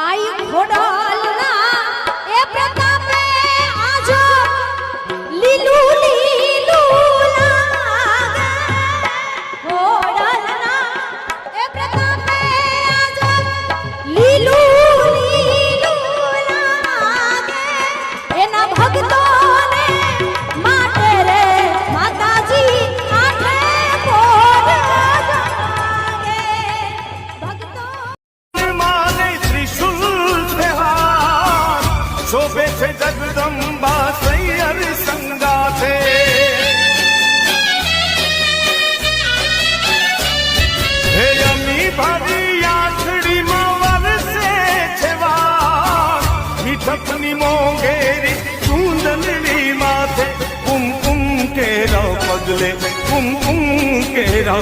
आई घोड़लना ए प्रतापे आजो लीलू लीलू लागे घोड़लना ए प्रतापे आजो लीलू लीलू लागे एना भक्तो ने माटे रे माताजी आठे पोर जागे भक्तो शोभे छे जगदंबा सैयर संगाथे हे अमी भारी आठड़ी में वरसे छेवा मीठकनी मोंगेरी कुंदलनी माथे कुम कुम केरा पगले कुम कुम केरा